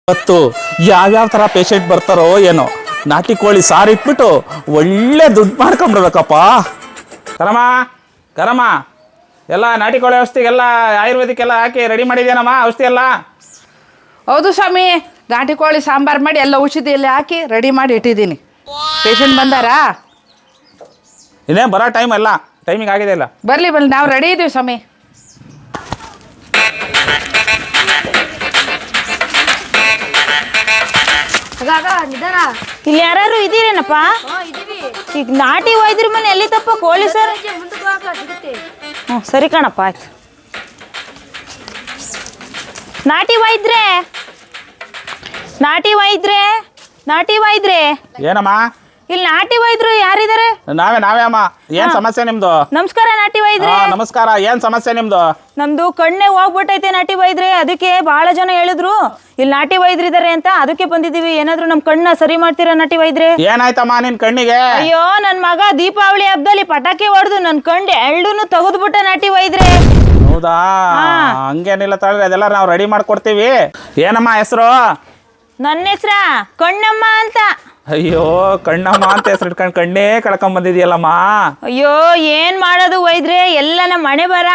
ಇವತ್ತು ಯಾವ್ಯಾವ ಥರ ಪೇಷಂಟ್ ಬರ್ತಾರೋ ಏನೋ, ನಾಟಿ ಕೋಳಿ ಸಾರು ಇಟ್ಬಿಟ್ಟು ಒಳ್ಳೆ ದುಡ್ಡು ಮಾಡ್ಕೊಂಬಿಡ್ಬೇಕಪ್ಪ. ಕರಮ್ಮ ಕರಮ್ಮ, ಎಲ್ಲ ನಾಟಿ ಕೋಳಿ ಔಷಧಿಗೆಲ್ಲ ಆಯುರ್ವೇದಿಕ್ ಎಲ್ಲ ಹಾಕಿ ರೆಡಿ ಮಾಡಿದ್ಯಾನಮ್ಮ ಔಷಧಿ ಎಲ್ಲ? ಹೌದು ಸ್ವಾಮಿ, ನಾಟಿ ಕೋಳಿ ಸಾಂಬಾರು ಮಾಡಿ ಎಲ್ಲ ಔಷಧಿ ಎಲ್ಲ ಹಾಕಿ ರೆಡಿ ಮಾಡಿ ಇಟ್ಟಿದ್ದೀನಿ. ಪೇಷಂಟ್ ಬಂದಾರಾ? ಇನ್ನೇ ಬರೋ ಟೈಮ್ ಎಲ್ಲ ಟೈಮಿಂಗ್ ಆಗಿದೆ ಇಲ್ಲ? ಬರಲಿ ಬರಲಿ, ನಾವು ರೆಡಿ ಇದ್ದೀವಿ ಸ್ವಾಮಿ. ಇಲ್ಲಿ ಯಾರು ಇದೀರೇನಪ್ಪ? ಈಗ ನಾಟಿ ಒಯ್ದ್ರ ಮನೆ ಎಲ್ಲಿ ತಪ್ಪ ಕೋಳಿ ಸರ್? ಹ್ಞೂ ಸರಿ ಕಣಪ್ಪ, ಆಯ್ತು. ನಾಟಿ ಒಯ್ದ್ರೆ ನಾಟಿ ಒಯ್ದ್ರೆ ನಾಟಿ ಒಯ್ದ್ರೆ ಏನಮ್ಮ? ಇಲ್ಲಿ ನಾಟಿ ಒಯ್ದ್ರು ಯಾರಿದ್ದಾರೆ? ನಾವೇ ಅಮ್ಮ. ಏನ್ ಸಮಸ್ಯೆ ನಿಮ್ದು? ನಮಸ್ಕಾರ ನಾಟಿ ಒಯ್ದ್ರೆ. ನಮಸ್ಕಾರ. ಏನ್ ಸಮಸ್ಯೆ ನಿಮ್ದು? ನಮ್ದು ಕಣ್ಣೆ ಹೋಗ್ಬಿಟ್ಟೈತೆ ನಾಟಿ ಒಯ್ದ್ರೆ, ಅದಕ್ಕೆ ಬಹಳ ಜನ ಹೇಳಿದ್ರು ಇಲ್ಲಿ ನಾಟಿ ವೈದ್ರಿದ್ದಾರೆ ಅಂತ, ಅದಕ್ಕೆ ಬಂದಿದ್ದೀವಿ. ಏನಾದ್ರು ನಮ್ ಕಣ್ಣ ಸರಿ ಮಾಡ್ತೀರಾ ನಾಟಿ ವೈದ್ರೆ? ಏನಾಯ್ತಮ್ಮ ನಿನ್ ಕಣ್ಣಿಗೆ? ಅಯ್ಯೋ ನನ್ ಮಗ ದೀಪಾವಳಿ ಹಬ್ಬದಲ್ಲಿ ಪಟಾಕಿ ಹೊಡೆದು ನನ್ ಕಣ್ಣು ಎರಡೂನು ತೆಗೆದ್ಬಿಟ್ಟ ನಾಟಿ ವೈದ್ರೆ. ಹೌದಾ? ಹಂಗೇನಿಲ್ಲ ತಗೊಳ್ಳಿ, ಅದೆಲ್ಲ ನಾವು ರೆಡಿ ಮಾಡ್ಕೊಡ್ತೀವಿ. ಏನಮ್ಮ ಹೆಸರು? ನನ್ನ ಹೆಸ್ರ ಕಣ್ಣಮ್ಮ ಅಂತ. ಅಯ್ಯೋ, ಕಣ್ಣಮ್ಮ ಅಂತ ಹೆಸರು ಇಟ್ಕೊಂಡು ಕಣ್ಣೇ ಕಳ್ಕೊಂಡ್ ಬಂದಿದ್ಯಲ್ಲಮ್ಮ. ಅಯ್ಯೋ ಏನ್ ಮಾಡೋದು ವೈದ್ರೆ, ಎಲ್ಲ ನಮ್ಮ ಮನೆ ಬರ.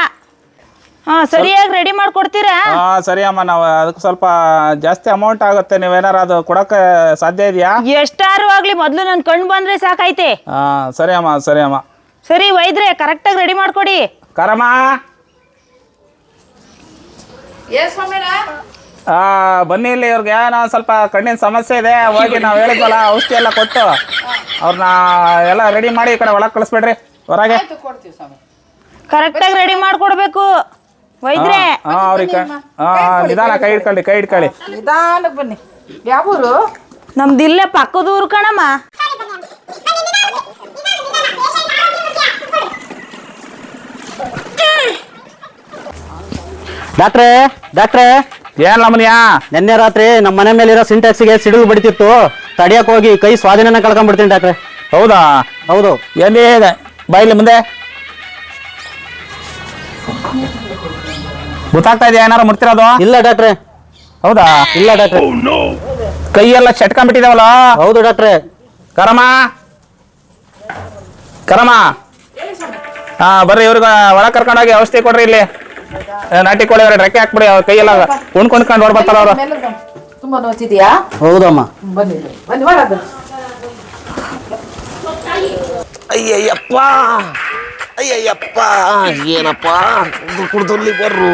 ಸರಿಯಾಗಿ ರೆಡಿ ಮಾಡ್ಕೊಡ್ತೀರಾ? ಸರಿ ಅಮ್ಮ, ನಾವು ಅದಕ್ಕೆ ಸ್ವಲ್ಪ ಜಾಸ್ತಿ ಅಮೌಂಟ್ ಆಗುತ್ತೆ. ನೀವೇನಾರು ಅದು ಕೊಡಕ್ಕೆ ಸಾಧ್ಯ ಇದೆಯಾ? ಎಷ್ಟಾರು ಆಗ್ಲಿ, ಮೊದ್ಲು ನನ್ ಕಣ್ಣು ಬಂದ್ರೆ ಸಾಕೈತೆ. ಸರಿ ಅಮ್ಮ, ಸರಿ ಅಮ್ಮ. ಸರಿ ವೈದ್ರೆ, ಕರೆಕ್ಟಾಗಿ ರೆಡಿ ಮಾಡ್ಕೊಡಿ. ಕರಮ್ಮ, ಬನ್ನಿ ಇಲ್ಲಿ. ಇವ್ರಿಗೆ ಏನೋ ಸ್ವಲ್ಪ ಕಣ್ಣಿನ ಸಮಸ್ಯೆ ಇದೆ, ಹೋಗಿ ನಾವು ಹೇಳಿದ್ವಲ್ಲ ಔಷಧಿ ಎಲ್ಲ ಕೊಟ್ಟು ಅವ್ರನ್ನ ಎಲ್ಲ ರೆಡಿ ಮಾಡಿ ಈ ಕಡೆ ಒಳಗೆ ಕಳಿಸ್ಬೇಡ್ರಿ, ಹೊರಗೆ. ಕರೆಕ್ಟಾಗಿ ರೆಡಿ ಮಾಡ್ಕೊಡ್ಬೇಕು ವೈದ್ರೆ. ಅವ್ರಿಗೆ ನಿಧಾನ, ಕೈ ಇಟ್ಕೊಳ್ಳಿ. ನಿಧಾನಕ್ಕೆ ಬನ್ನಿ. ಯಾವ ಊರು? ನಮ್ದು ಇಲ್ಲೇ ಪಕ್ಕದ ಊರು ಕಣಮ್ಮ. ಡಾಕ್ಟ್ರೇ ಏನ್ ನಮ್ಮನಿಯಾ? ನಿನ್ನೆ ರಾತ್ರಿ ನಮ್ಮ ಮನೆ ಮೇಲಿರೋ ಸಿಂಟ್ಯಾಕ್ಸಿಗೆ ಸಿಡಿಲು ಬಡಿತಿತ್ತು, ತಡಿಯಕ್ ಹೋಗಿ ಕೈ ಸ್ವಾಧೀನ ಕಳ್ಕೊಂಡ್ಬಿಡ್ತೀನಿ ಡಾಕ್ಟ್ರೆ. ಹೌದಾ? ಹೌದು. ಎಲ್ಲಿ ಬಾಯಿಲಿ ಮುಂದೆ ಗೊತ್ತಾಗ್ತಾ ಇದೆಯಾ ಏನಾರು ಮುಡ್ತಿರೋದು? ಇಲ್ಲ ಡಾಕ್ಟ್ರೆ. ಹೌದಾ? ಇಲ್ಲ ಡಾಕ್ಟ್ರೆ. ಕೈಯೆಲ್ಲ ಚಟ್ಕೊಂಡ್ಬಿಟ್ಟಿದಾವಲ್ಲ? ಹೌದು ಡಾಕ್ಟ್ರೆ. ಕರಮ ಬರ್ರಿ, ಇವ್ರಿಗೆ ಒಳಗೆ ಕರ್ಕೊಂಡೋಗಿ ಔಷಧಿ ಕೊಡ್ರಿ. ಇಲ್ಲಿ ನಾಟಿ ಕೋಳಿ ಅವ್ರ ರೆಕ್ಕೆ ಹಾಕ್ಬಿಡಿ, ಅವ್ರ ಕೈಯೆಲ್ಲ ಕುಣ್ಕೊಂಡು ಹೊಡ್ಬರ್ತಾರ ಅವ್ರು. ತುಂಬಾ ನೋಡ್ತಿದ್ಯಾ? ಹೌದಮ್ಮ. ಬನ್ನಿ ಬನ್ನಿ ಒಳಗೆ. ಅಯ್ಯಯ್ಯಪ್ಪ ಅಯ್ಯಯ್ಯಪ್ಪ, ಏನಪ್ಪ ಕುಡ್ದಲ್ಲಿ ಬರ್ರು,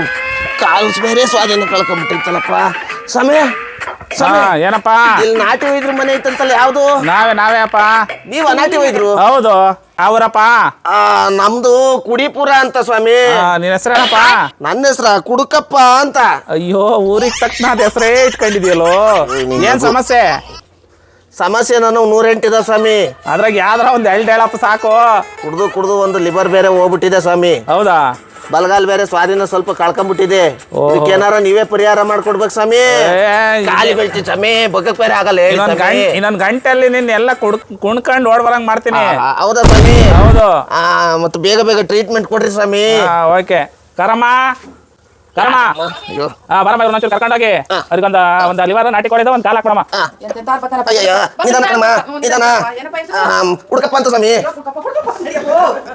ಕಾಲು ಬೇರೆ ಸ್ವಾಧೀನ ಕಳ್ಕೊಂಡ್ಬಿಟ್ಟಿರ್ತಲ್ಲಪ್ಪ. ಸಮಯ ಏನಪ್ಪ? ಇಲ್ಲಿ ನಾಟಿ ವೈದ್ಯರು ಮನೆ ಐತಂತಲ್ಲ, ಯಾವ್ದು? ನಾವೇ ಅಪ್ಪ. ನೀವ ನಾಟಿ ವೈದ್ಯರು? ಹೌದು. ಅವರಪ್ಪ ನಮ್ದು ಕುಡಿಪುರ ಅಂತ ಸ್ವಾಮಿ. ನಿನ್ನ ಹೆಸರೇನಪ್ಪ? ನನ್ನ ಹೆಸ್ರ ಕುಡುಕಪ್ಪ ಅಂತ. ಅಯ್ಯೋ, ಊರಿಗೆ ತಕ್ಕನಾದ ಹೆಸರೇ ಇಟ್ಕೊಂಡಿದ್ಯಲ್ಲೋ. ಏನ್ ಸಮಸ್ಯೆ? ಸಮಸ್ಯೆ ನಾನು 108 ಇದೆ ಸ್ವಾಮಿ. ಅದ್ರಾಗ ಯಾವ್ದಾರ ಒಂದ್ ಹೇಳಪ್ಪ ಸಾಕು. ಕುಡ್ದು ಒಂದು ಲಿವರ್ ಬೇರೆ ಹೋಗ್ಬಿಟ್ಟಿದೆ ಸ್ವಾಮಿ. ಹೌದಾ? ಬಲಗಾಲ್ ಬೇರೆ ಸ್ವಾಧೀನ ಸ್ವಲ್ಪ ಕಳ್ಕೊಂಡ್ಬಿಟ್ಟಿದೆ. ಇದಕ್ಕೇನಾರ ನೀವೇ ಪರಿಹಾರ ಮಾಡ್ಕೊಡ್ಬೇಕು ಸ್ವಾಮಿ. ಕಾಲಿ ಬೀಳ್ತಿ ಸ್ವಾಮಿ, ಬಗ್ಗಕ್ ಬೇರೆ ಆಗಲ್ಲ. ಇನ್ನೊಂದ್ ಗಂಟೆಯಲ್ಲಿ ನಿನ್ನ ಎಲ್ಲ ಕುಣ್ಕೊಂಡು ಓಡ್ಬರಂಗ್ ಮಾಡ್ತೀನಿ. ಹೌದಾ ಸ್ವಾಮಿ? ಹೌದು. ಮತ್ತೆ ಬೇಗ ಟ್ರೀಟ್ಮೆಂಟ್ ಕೊಡ್ರಿ ಸ್ವಾಮಿ. ಓಕೆ. ಕರಮ್ಮ ಬರಮ್ಮ, ಇವ್ರನ್ನ ಕರ್ಕೊಂಡೋಗಿ ಅವ್ರಿಗೊಂದು ಲಿವರ್ ನಾಟಿ ಕೋಳಿದ ಒಂದು ಕಾಲ ಹಾಕ್ಬಿಡಮ್ಮ. ನಿಧಾನ ಕಣಮ್ಮ, ನಿಧಾನ. ಕುಡ್ಕಪ್ಪ ಅಂತ ಸ್ವಾಮಿ,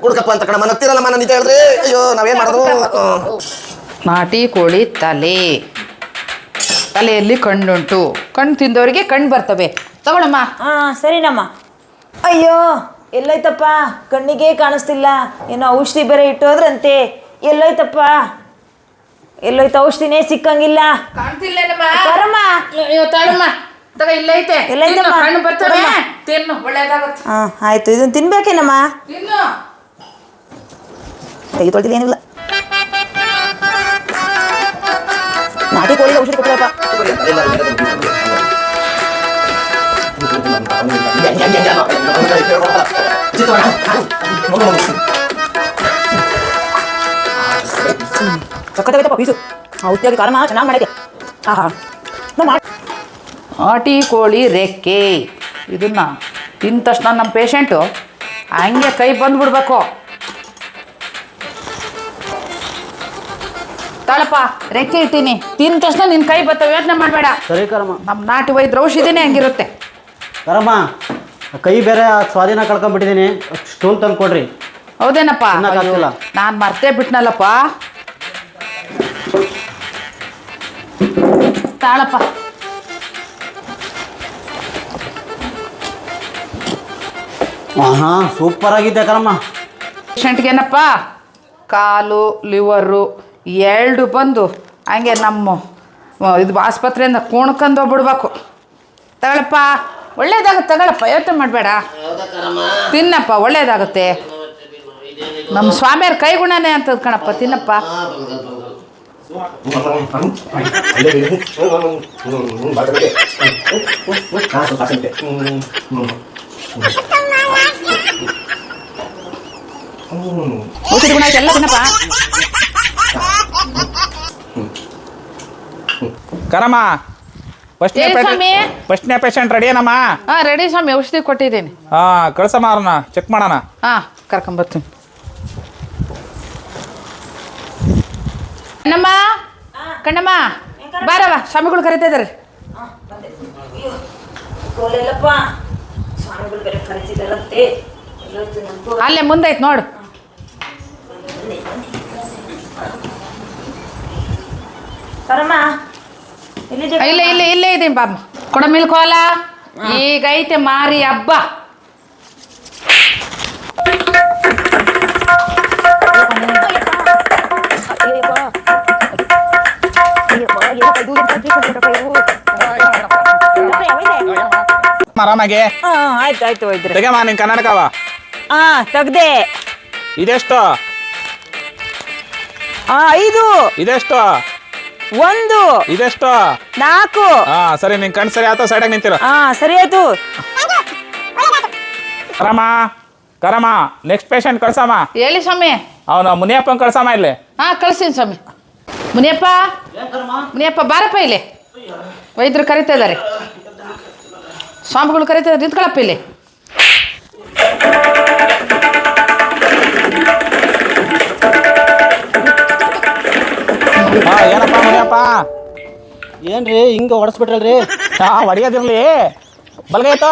ಕುಡ್ಕಪ್ಪ ಅಂತ ಕಣಮ್ಮ. ನಗ್ತಿರಲ್ಲಮ್ಮ, ನಾನು ನಿಜ ಹೇಳಿದ್ರಿ. ಅಯ್ಯೋ, ನಾವೇನ್ ಮಾಡೋದು? ನಾಟಿ ಕೋಳಿ ತಲೆಯಲ್ಲಿ ಕಣ್ಣುಂಟು, ಕಣ್ಣು ತಿಂದವರಿಗೆ ಕಣ್ಣು ಬರ್ತವೆ. ತಗೊಳಮ್ಮ. ಸರಿನಮ್ಮ. ಅಯ್ಯೋ ಎಲ್ಲೋಯ್ತಪ್ಪ, ಕಣ್ಣಿಗೆ ಕಾಣಿಸ್ತಿಲ್ಲ. ಏನೋ ಔಷಧಿ ಬೇರೆ ಇಟ್ಟೋದ್ರಂತೆ. ಎಲ್ಲೋಯ್ತಪ್ಪ, ಎಲ್ಲೋಯ್ತು? ಔಷಧಿನೇ ಸಿಕ್ಕಂಗಿಲ್ಲ. ಕಾಣ್ತಿಲ್ಲೇನಮ್ಮ? ತಗೊಳಮ್ಮ, ತಗ ಇಲ್ಲೈತೆ. ಕಣ್ಣು ಬರ್ತವೆ, ತಿನ್ನು, ಒಳ್ಳೇದಾಗುತ್ತೆ. ಆಯ್ತು. ಇದನ್ನ ತಿನ್ಬೇಕೇನಮ್ಮ? ತಿನ್ನು. ತೆಗಿತೊಳ್ತಿಲ್ಲ, ಏನಿಲ್ಲ. ನಾಟಿ ಕೋಳಿ ಔಷಧಿ ಕೊಟ್ಟರಪ್ಪ. ಸಕ್ಕತ್ತಾಗೈತಪ್ಪ ಪೀಸು. ಔಷಧಿಯಾಗಿ ಕಾರಣ ಚೆನ್ನಾಗಿ ಮಾಡೈತೆ. ನಾಟಿ ಕೋಳಿ ರೆಕ್ಕೆ ಇದನ್ನ ತಿಂದ ತಕ್ಷಣ ನಮ್ಮ ಪೇಷಂಟು ಹಂಗೆ ಕೈ ಬಂದ್ಬಿಡ್ಬೇಕು. ತಾಳಪ್ಪ ರೆಕ್ಕೆ ಇಟ್ಟೀನಿ, ತಿಂದ ತಕ್ಷಣ ನಿನ್ನ ಕೈ ಬರ್ತವೆ, ಯೋಚನೆ ಮಾಡಬೇಡ. ಸರಿ ಕರಮ್ಮ. ನಮ್ಮ ನಾಟಿ ವೈದ್ಯರ ಔಷಧಿನೇ ಹಂಗಿರುತ್ತೆ. ಕರಮ್ಮ, ಕೈ ಬೇರೆ ಸ್ವಾಧೀನ ಕಳ್ಕೊಂಡ್ಬಿಟ್ಟಿದ್ದೀನಿ, ಸ್ಟೂಲ್ ತಂದು ಕೊಡ್ರಿ. ಹೌದೇನಪ್ಪ? ತಿನ್ನಕ್ಕಾಗ್ತಿಲ್ಲ. ನಾನು ಮರ್ತೇ ಬಿಟ್ನಲ್ಲಪ್ಪ. ತಾಳಪ್ಪ. ಹಾಂ ಸೂಪರ್ ಆಗಿದೆ ಕರಮ್ಮ. ಪೇಷಂಟ್ಗೇನಪ್ಪ ಕಾಲು ಲಿವರು ಎರಡು ಬಂದು ಹಂಗೆ ನಮ್ಮ ಇದು ಆಸ್ಪತ್ರೆಯಿಂದ ಕುಣ್ಕೊಂಡು ಹೋಗ್ಬಿಡ್ಬೇಕು. ತಗೊಳಪ್ಪ, ಒಳ್ಳೇದಾಗುತ್ತೆ, ತಗೊಳಪ್ಪ, ಯೋಚನೆ ಮಾಡಬೇಡ, ತಿನ್ನಪ್ಪ, ಒಳ್ಳೇದಾಗುತ್ತೆ. ನಮ್ಮ ಸ್ವಾಮಿಯವ್ರ ಕೈಗುಣನೇ ಅಂತದ್ ಕಣಪ್ಪ, ತಿನ್ನಪ್ಪ. ಔಷಧಿ ಗುಣ ಆಯ್ತು, ಎಲ್ಲ ತಿನ್ನಪ್ಪ. ಕರಮ್ಮ, ಫಸ್ಟ್ನೇ ಪೇಷಂಟ್ ರೆಡಿ ಏನಮ್ಮ? ಹಾಂ ರೆಡಿ ಸ್ವಾಮಿ, ಔಷಧಿ ಕೊಟ್ಟಿದ್ದೀನಿ. ಹಾಂ ಕಳ್ಸಮ್ಮ, ಅವ್ರನ್ನ ಚೆಕ್ ಮಾಡೋಣ. ಹಾಂ ಕರ್ಕೊಂಬರ್ತೀನಿ. ಕಣ್ಣಮ್ಮ, ಕಣ್ಣಮ್ಮ ಬಾರವ, ಸ್ವಾಮಿಗಳು ಕರಿತಾ ಇದ್ದಾರೆ. ಅಲ್ಲೇ ಮುಂದೈತೆ ನೋಡು. ಇಲ್ಲೇ ಇದ್ದೀನಿ ಬಾಬು. ಕೊಡ ಮಿಲ್ಕೋಲ, ಈಗ ಐತೆ ಮಾರಿ ಹಬ್ಬ. ಆರಾಮಾಗಿ ಆಯ್ತು ವೈದ್ಯರೇ. ತೆಗೆಮ್ಮ ನಿನ್ ಕನ್ನಡಕವ. ತೆಗ್ದೆ. ಇದೆಷ್ಟು? 5. ಇದೆಷ್ಟು? 1. ಇದೆಷ್ಟು? 4. ಹಾ ಸರಿ, ನಿನ್ ಕಣ್ ಸರಿ ಆಯ್ತು, ಸೈಡಾಗಿ ನಿಂತಿರೋ. ಸರಿ ಆಯ್ತು. ಕರಮ್ಮ, ನೆಕ್ಸ್ಟ್ ಪೇಷಂಟ್ ಕಳ್ಸಮ್ಮ. ಹೇಳಿ ಸ್ವಾಮಿ. ಅವನು ಮುನಿಯಪ್ಪನ್ ಕಳ್ಸಮ್ಮ ಇಲ್ಲಿ. ಹಾಂ ಕಳಿಸ್ತೀನಿ ಸ್ವಾಮಿ. ಮುನಿಯಪ್ಪ ಬಾರಪ್ಪ ಇಲ್ಲಿ, ವೈದ್ಯರು ಕರಿತಾ ಇದ್ದಾರೆ, ಸ್ವಾಮಿಗಳು ಕರಿತಾ ಇದ್ದಾರೆ, ನಿಂತ್ಕೊಳಪ್ಪ ಇಲ್ಲಿ. ಏನಪ್ಪ ಮುನಿಯಪ್ಪ? ಏನ್ರಿ ಹಿಂಗೆ ಹೊಡೆಸ್ಬಿಟ್ರಲ್ರಿ? ಹೊಡಿಯೋದಿರ್ಲಿ. ಬಲ್ಗೈ ಎತ್ತೋ,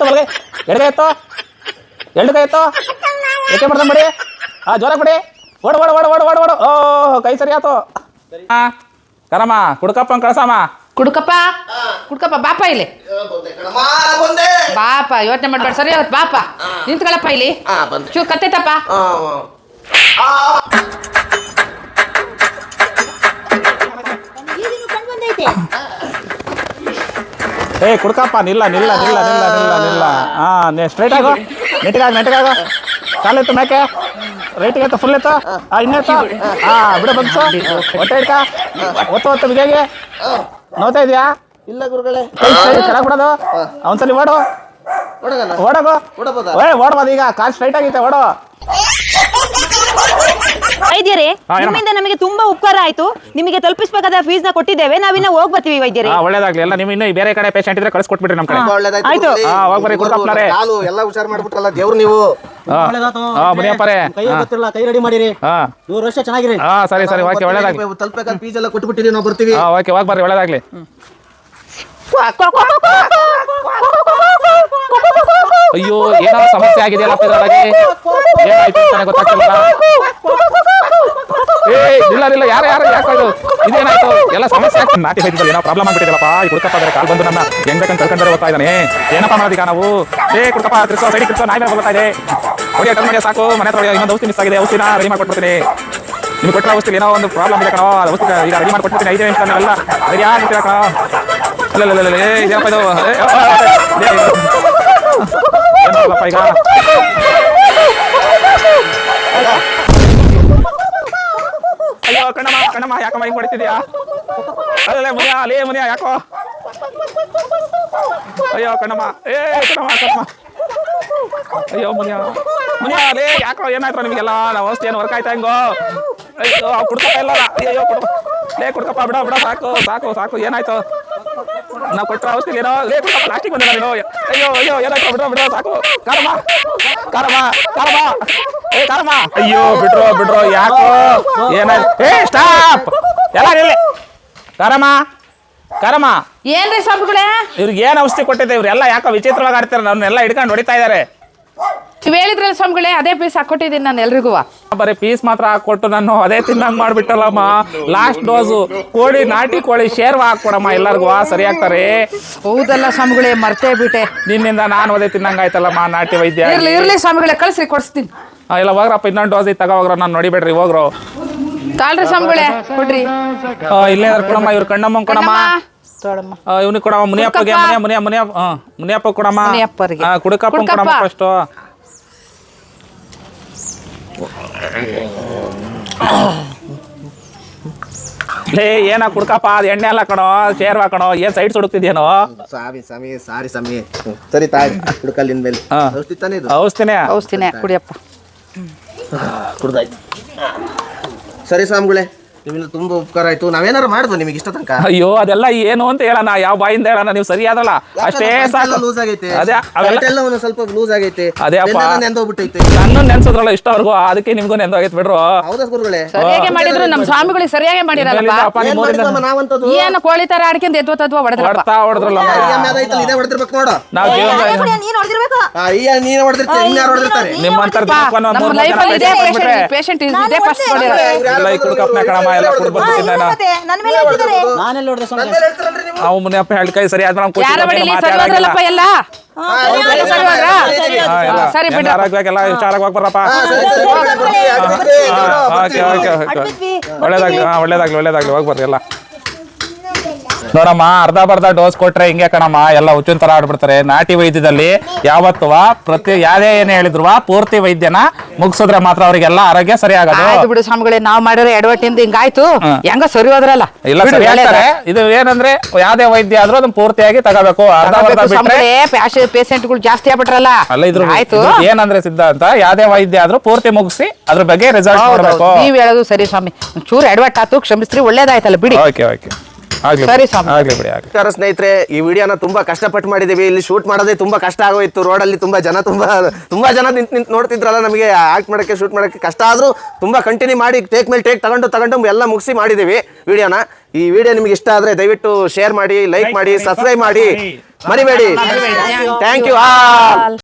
ಬಲ್ಗೈ, ಎಡಗೈ ಎತ್ತೋ, ಎರಡು ಕೈ ಎತ್ತೋ, ಏಕೆ ಮಾಡ್ದಂಗೆ ಬಿಡಿ. ಜೋರಾಗಿ ಬಿಡಿ, ಓಡು. ಓಹ್ ಕೈ ಸರಿ ಆಯ್ತು. ಕರಮ್ಮ, ಕುಡ್ಕಪ್ಪನ ಕಳ್ಸಮ್ಮ. ಕುಡ್ಕಪ್ಪ ಬಾಪ ಇಲ್ಲಿ. ಬಾಪ, ಯೋಚನೆ ಮಾಡ್ಬೇಡ, ಸರಿ ಆಗುತ್ತೆ ಬಾಪ. ನಿಂತ್ಕೊಳಪ್ಪ ಇಲ್ಲಿ, ಚೂ ಕತ್ತೈತಪ್ಪ. ಕುಡ್ಕಪ್ಪ, ನಿಲ್ಲ. ಸ್ಟ್ರೈಟ್ ಆಗೋ, ನೆಟ್ಟಿಗಾಗ, ಕಾಲೆತ್ತು ಮೇಕೆ, ರೈಟಿಗೆ ಎತ್ತು, ಫುಲ್ ಎತ್ತು, ಇನ್ನೆತ್ತು, ಬಿಡ ಬಗ್ಸು, ಹೊಟ್ಟೆ ಇಡ್ಕ, ಒತ್ತು ಬಿಗಿಯಾಗಿ. ನೋಡ್ತಾ ಇದೆಯಾ? ಇಲ್ಲ ಗುರುಗಳೇ. ಚೆನ್ನಾಗಿ ಬಿಡೋದು, ಅವನ್ಸಲಿ ಓಡೋಗೋ. ಓಡ್ಬೋದು, ಈಗ ಕಾಲ್ ಸ್ಟ್ರೈಟ್ ಆಗೈತೆ, ಓಡೋ. ವೈದ್ಯರೇ, ನಿಮ್ಮಿಂದ ನಮಗೆ ತುಂಬಾ ಉಪಕಾರ ಆಯ್ತು. ನಿಮಗೆ ತಲುಪಿಸಬೇಕಾದ ಫೀಸ್ ನ ಕೊಟ್ಟಿದ್ದೇವೆ, ನಾವಿನ್ನ ಹೋಗಿ ಬರ್ತೀವಿ ವೈದ್ಯರೇ. ಒಳ್ಳೇದಾಗ್ಲಿ. ಎಲ್ಲ ನೀವು ಇನ್ನು ಬೇರೆ ಕಡೆ ಪೇಷಂಟ್ ಇದ್ರೆ ಕಳ್ಸಿಕೊಟ್ಬಿಟ್ರಿ ನಮ್ಮ ಕಡೆ. ಆಯ್ತು. ಹೋಗ್ಬರ್ರಿ ಕುಡ್ಕಪ್ಪನವ್ರೆ. ಕಾಲು ಎಲ್ಲ ಹುಷಾರ್ ಮಾಡ್ಬಿಟ್ರಲ್ಲ ದೇವ್ರು ನೀವು. ಮುನಿಯಪ್ಪರೇ, ಕೈ ಗೊತ್ತಿರಲ್ಲ, ಕೈ ರೆಡಿ ಮಾಡಿರಿ. 100 ವರ್ಷ ಚೆನ್ನಾಗಿರಿ. ಸರಿ ಓಕೆ, ಒಳ್ಳೇದಾಗ್ಲಿ. ತಲುಪಬೇಕಾದ ಫೀಸ್ ಎಲ್ಲ ಕೊಟ್ಬಿಟ್ಟಿರಿ, ನಾವು ಬರ್ತೀವಿ. ಓಕೆ, ಹೋಗ್ಬರ್ರಿ, ಒಳ್ಳೇದಾಗ್ಲಿ. ಅಯ್ಯೋ, ಏನೋ ಸಮಸ್ಯೆ ಆಗಿದೆಯಲ್ಲಪ್ಪ ಇದರೊಳಗೆ. ಏನಾಯ್ತು ಅಂತಾನೆ ಗೊತ್ತಾಗ್ತಿಲ್ಲ. ಇಲ್ಲ, ಯಾರು ಯಾಕೋದು ಇದೇನಾಯ್ತು? ಎಲ್ಲ ಸಮಸ್ಯೆ ಆಗ್ತದೆ. ನಾಟಿ ವೈದ್ಯದಲ್ಲಿ ಏನೋ ಪ್ರಾಬ್ಲಮ್ ಆಗ್ಬಿಟ್ಟಿದೆಯಲ್ಲಪ್ಪ. ಈ ಕುಡ್ಕಪ್ಪ ಬೇರೆ ಕಾಲ್ ಬಂದು ನನ್ನ ಹೆಂಗ್ಬೇಕಂತ ಕಳ್ಕೊಂಡ್ರೆ ಹೋಗ್ತಾ ಇದ್ದಾನೆ. ಏನಪ್ಪ ಮಾಡೋದೀಗ ನಾವು? ಕುಡ್ಕಪ್ಪ ತಿರ್ಸೋ, ಸೈಡಿಗೆ ತಿರ್ಸೋ, ನಾಯಿ ಮೇಲೆ ಬರ್ತಾ ಇದೆ. ಹೊಡಿಯ ಟರ್ನ್ ಮಾಡಿ ಸಾಕು. ಮನೆ ಹತ್ರ ಇನ್ನೊಂದು ಔಷಧಿ ಮಿಸ್ ಆಗಿದೆ, ಔಷಧಿನ ರೆಡಿ ಮಾಡ್ಕೊಟ್ಬಿಡ್ತೀನಿ. ನಿಮ್ಗೆ ಕೊಟ್ಟರೆ ಔಷಧಿ ಏನೋ ಒಂದು ಪ್ರಾಬ್ಲಮ್ ಇದೆ ಕಣೋ, ಅದು ಔಷಧಿ ಈಗ ರೆಡಿ ಮಾಡ್ಕೊಟ್ಬಿಡ್ತೀನಿ. 5 ನಿಮಿಷ ಎಲ್ಲ ರೆಡಿ ಆಗ್ಬಿಡ್ತೀರ ಕಣೋ. ಇಲ್ಲ, ಇದೇನಪ್ಪ ಇದು? ಏನಪ್ಪ ಈಗ? ಅಯ್ಯೋ ಕಣ್ಣಮ್ಮ, ಯಾಕಮ್ಮ ಹಿಂಗೆ ಹೊಡಿತಿದ್ಯಾ? ಅಲ್ಲೇ ಮುನಿಯ ಯಾಕೋ? ಅಯ್ಯೋ ಕಣ್ಣಮ್ಮ, ಕಣ್ಣಮ್ಮ. ಅಯ್ಯೋ ಮುನಿಯ ಯಾಕೋ, ಏನಾಯ್ತು ನಿಮಗೆಲ್ಲ? ನಾವು ಔಷಧಿ ಏನು ವರ್ಕ್ ಆಯ್ತಾ ಹೆಂಗೋ? ಅಯ್ಯೋ ಕುಡ್ಕಪ್ಪ ಇಲ್ಲ. ಅಯ್ಯೋ ಕುಡ್ಕಪ್ಪ, ಬಿಡ ಸಾಕು. ಏನಾಯ್ತು? ನಾವು ಕೊಟ್ಟರೆ ಔಷಧಿ ಏನೋ ಕುಡ್ಕಪ್ಪ, ಲಾಸ್ಟಿಗೆ ಬಂದಿಲ್ಲ ನೀನು. ಅಯ್ಯೋ ಏನಾಯ್ತು? ಬಿಡ ಸಾಕು. ಕಾರಮ್ಮ. ಏ ಕರಮ ಅಯ್ಯೋ ಬಿಡ್ರೋ ಯಾಕೋ ಏನಾಯ್ತು ಏ ಸ್ಟಾಪ್ ಎಲ್ಲ ನಿಲ್ಲಿ ಕರಮ ಏನ್ರಿ ಸ್ವಾಮಿಗಳೇ ಇವ್ರಿಗೆ ಏನ್ ಔಷಧಿ ಕೊಟ್ಟಿದ್ದೆ ಇವ್ರೆಲ್ಲ ಯಾಕೋ ವಿಚಿತ್ರವಾಗಿ ಆಡ್ತಾರೆ ನನ್ನೆಲ್ಲ ಹಿಡ್ಕೊಂಡು ಹೊಡಿತಾ ಇದಾರೆ ನೀವು ಹೇಳಿದ್ರಲ್ಲ ಸ್ವಾಮಿಗಳೇ ಅದೇ ಪೀಸ್ ಹಾಕೊಟ್ಟಿದ್ದೀನಿ ನಾನು ಎಲ್ರಿಗೂ. ಬರೀ ಪೀಸ್ ಮಾತ್ರ ಹಾಕೊಟ್ಟು ನಾನು ಅದೇ ತಿನ್ನಂಗ್ ಮಾಡ್ಬಿಟ್ಟಲ್ಲಮ್ಮ. ಲಾಸ್ಟ್ ಡೋಸು ಕೋಳಿ ನಾಟಿ ಕೋಳಿ ಶೇರ್ವ ಹಾಕ್ಕೊಡಮ್ಮ ಎಲ್ಲರಿಗೂ ಸರಿ ಆಗ್ತಾರೆ. ಹೌದಲ್ಲ ಸ್ವಾಮಿಗಳೇ ಮರ್ತೇ ಬಿಟ್ಟೆ. ನಿನ್ನಿಂದ ನಾನು ಅದೇ ತಿನ್ನಂಗ್ ಆಯ್ತಲ್ಲಮ್ಮ ನಾಟಿ ವೈದ್ಯ. ಇರ್ಲಿ ಸ್ವಾಮಿಗಳೇ ಕಳ್ಸಿ ಕೊಡಿಸ್ತೀನಿ. ಇಲ್ಲ ಹೋಗ್ರಪ್ಪ ಇನ್ನೊಂದು ಡೋಸ್ ತಗೋ ಹೋಗ್ರ ನಾನು ನೋಡಿಬೇಡ್ರಿ ಹೋಗ್ರು. ತಾಳ್ರಿ ಸ್ವಾಮಿಗಳೇ ಕೊಡ್ರಿ. ಇಲ್ಲೇ ಕೊಡಮ್ಮ ಇವ್ರ ಕಣ್ಣಮ್ಮ ಕೊಡಮ್ಮ. ಇವ್ನಿಗೆ ಕೊಡಮ್ಮ ಮುನಿಯಪ್ಪಗೆ ಮುನಿಯಪ್ಪ ಕೊಡಮ್ಮ. ಕುಡುಕಪ್ಪ ಕೊಡಮ್ಮ ಫಸ್ಟ್. ಲೇ ಏನ ಕುಡ್ಕಪ್ಪ ಅದು ಎಣ್ಣೆ ಎಲ್ಲ ಕಣೋ ಶೇರ್ವಾ ಕಣೋ ಏನ್ ಸೈಡ್ ಸುಡುತ್ತಿದ್ಯೇನೋ. ಸಾರಿ ಸರಿ ತಾಯಿ ಹುಡುಕಲ್ಲಿನ ಮೇಲೆ ಔಷಧಿ ತಾನೇ ಇದು. ಔಷಧಿನೇ ಕುಡಿಯಪ್ಪ. ಕುಡ್ದಾಯ್ತು. ಸರಿ ಸ್ವಾಮಿಗಳೇ ನಿಮ್ಮಿಂದ ತುಂಬಾ ಉಪಕಾರ ಆಯ್ತು. ನಾವೇನಾರು ಮಾಡಿದ್ವು ನಿಮಗೆ ಇಷ್ಟ ತನಕ? ಅಯ್ಯೋ ಅದೆಲ್ಲ ಏನು ಅಂತ ಹೇಳೋಣ ಯಾವ ಬಾಯಿಂದ ಹೇಳೋಣ ನೀವು ಸರಿ ಆದಲ್ಲ ಅಷ್ಟೇ ಸಾಕು. ಲೂಸ್ ಆಗೈತೆ ಅದೇ ಎಲ್ಲ ಒಂದು ಸ್ವಲ್ಪ ಲೂಸ್ ಆಗೈತೆ. ಅದೇ ಅಪ್ಪ ನೆಂದೋಗ್ಬಿಟ್ಟೈತೆ. ನನ್ನ ನೆನ್ಸೋದ್ರಲ್ಲ ಇಷ್ಟವರೆಗೂ ಅದಕ್ಕೆ ನಿಮ್ಗೂ ನೆಂದೋಗೈತೆ ಬಿಡ್ರು. ಹೌದಾ ಗುರುಗಳೇ? ಸರಿಯಾಗಿ ಮಾಡಿದ್ರು ನಮ್ಮ ಸ್ವಾಮಿಗಳಿಗೆ ಸರಿಯಾಗಿ ಮಾಡಿರಲ್ಲಪ್ಪ. ಏನು ಕೋಳಿ ತರ ಆಡ್ಕೊಂಡು ಎದ್ವತ್ತದ್ವ ಹೊಡೆದ್ರಲ್ಲ ಇದೇ ಹೊಡೆದಿರ್ಬೇಕು ನೋಡು. ನಾವು ನೀನು ಹೊಡೆದಿರ್ತೀವಿ ಇನ್ಯಾರು ಹೊಡೆದಿರ್ತಾರೆ? ನಿಮ್ಮಂತರ ಪೇಷಂಟ್ ಇದೇ ಫಸ್ಟ್ ನೋಡಿರೋ. ಕಣಮ್ಮ ಎಲ್ಲ ಕುಡ್ಬರ್ತೀನಿ ನಾನು. ನಾನೆಲ್ಲ ನೋಡಿದೆ ಸ್ವಾಮಿ. ಅವು ಮುನಿಯಪ್ಪ ಹೇಳಿ ಕೈ ಸರಿ ಆದ್ರೆ ಯಾರ ಬಡಿಲಿ ಸರಿ ಹೋದ್ರಲ್ಲಪ್ಪ ಎಲ್ಲ. ಸರಿ ಬಿಡಿ ಆರೋಗ್ಯಕ್ಕೆಲ್ಲ ಹುಷಾರಾಗಿ ಹೋಗಿ ಬರಪ್ಪ. ಒಳ್ಳೇದಾಗ್ಲಿ ಹೋಗಿ ಬರ್ರಿ ಎಲ್ಲ. ನೋಡಮ್ಮ ಅರ್ಧ ಡೋಸ್ ಕೊಟ್ರೆ ಹಿಂಗೆ ಕಣಮ್ಮ ಎಲ್ಲ ಹುಚ್ಚಿನ ತರ ಆಡ್ಬಿಡ್ತಾರೆ. ನಾಟಿ ವೈದ್ಯದಲ್ಲಿ ಯಾವತ್ತೂ ಪ್ರತಿ ಯಾರೇ ಏನೇ ಹೇಳಿದ್ರು ಪೂರ್ತಿ ವೈದ್ಯನ ಮುಗಿಸಿದ್ರೆ ಮಾತ್ರ ಅವರಿಗೆಲ್ಲ ಆರೋಗ್ಯ ಸರಿ ಆಗೋದು. ಬಿಡು ಸ್ವಾಮಿಗಳೇ ನಾವು ಮಾಡಿರೋ ಎಡವಟ್ಟಿಂದ ಹಿಂಗಾಯ್ತು ಹೆಂಗ ಸರಿ ಹೋದ್ರಲ್ಲ. ಇಲ್ಲ ಸರಿ ಆಗ್ತಾರೆ. ಇದು ಏನಂದ್ರೆ ಯಾವ್ದೇ ವೈದ್ಯ ಆದ್ರೂ ಅದನ್ನ ಪೂರ್ತಿಯಾಗಿ ತಗೋಬೇಕು. ಅರ್ಧ ಬಿಟ್ರೆ ಪೇಷಂಟ್ಗಳು ಜಾಸ್ತಿ ಆಗ್ಬಿಟ್ರಲ್ಲ. ಅಲ್ಲ ಇದ್ರ ಏನಂದ್ರೆ ಸಿದ್ಧಾಂತ ಯಾವ್ದೇ ವೈದ್ಯ ಆದ್ರೂ ಪೂರ್ತಿ ಮುಗಿಸಿ ಅದ್ರ ಬಗ್ಗೆ ರಿಸಲ್ಟ್ ನೋಡ್ಬೇಕು. ನೀವ್ ಹೇಳೋದು ಸರಿ ಸ್ವಾಮಿ. ಚೂರು ಎಡವಟ್ಟಾತು ಕ್ಷಮಿಸ್ರಿ ಒಳ್ಳೇದಾಯ್ತಲ್ಲ ಬಿಡಿ. ಓಕೆ ಸರಿ ಸ್ವಾಮಿ. ನಮಸ್ಕಾರ ಸ್ನೇಹಿತರೆ, ಈ ವಿಡಿಯೋನ ತುಂಬಾ ಕಷ್ಟಪಟ್ಟು ಮಾಡಿದೀವಿ. ಇಲ್ಲಿ ಶೂಟ್ ಮಾಡೋದೇ ತುಂಬಾ ಕಷ್ಟ ಆಗೋಯ್ತು. ರೋಡಲ್ಲಿ ತುಂಬಾ ಜನ ನಿಂತು ನೋಡ್ತಿದ್ರಲ್ಲ. ನಮಗೆ ಆಕ್ಟ್ ಮಾಡಕ್ಕೆ ಶೂಟ್ ಮಾಡಕ್ಕೆ ಕಷ್ಟ ಆದ್ರೂ ತುಂಬಾ ಕಂಟಿನ್ಯೂ ಮಾಡಿ ಟೇಕ್ ಮೇಲೆ ಟೇಕ್ ತಗೊಂಡು ಎಲ್ಲ ಮುಗಿಸಿ ಮಾಡಿದೀವಿ ವಿಡಿಯೋನ. ಈ ವಿಡಿಯೋ ನಿಮ್ಗೆ ಇಷ್ಟ ಆದ್ರೆ ದಯವಿಟ್ಟು ಶೇರ್ ಮಾಡಿ, ಲೈಕ್ ಮಾಡಿ, ಸಬ್ಸ್ಕ್ರೈಬ್ ಮಾಡಿ ಮರಿಬೇಡಿ. Thank you all.